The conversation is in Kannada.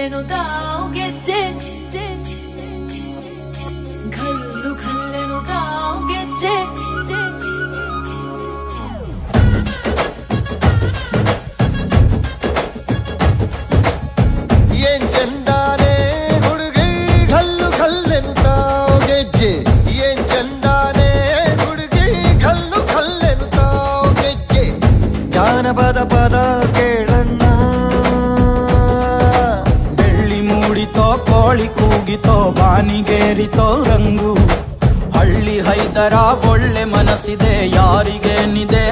ಖಲ್ಲೆನು ತಾವು ಗೆಜ್ಜೆ ಘಲ್ಲು ಖಲ್ಲೆನು ತಾವು ಗೆಜ್ಜೆ ಏನ್ ಚಂದಾನೆ ಹುಡುಗಿ ಘಲ್ಲು ಘಲ್ಲೆನು ತಾವು ಗೆಜ್ಜೆ ಏನ್ ಚಂದಾನೆ ಹುಡುಗಿ ಘಲ್ಲು ಘಲ್ಲೆನು ತಾವು ಗೆಜ್ಜೆ ಜಾನಪದ ಪದ ಕೇಳಣ್ಣ ಬೆಳ್ಳಿ ಮೂಡಿತೋ ಕೋಳಿ ಕೂಗಿತೋ ಬಾನಿಗೇರಿತೋ ರಂಗು ಹಳ್ಳಿ ಹೈದರ ಒಳ್ಳೆ ಮನಸ್ಸಿದೆ ಯಾರಿಗೇನಿದೆ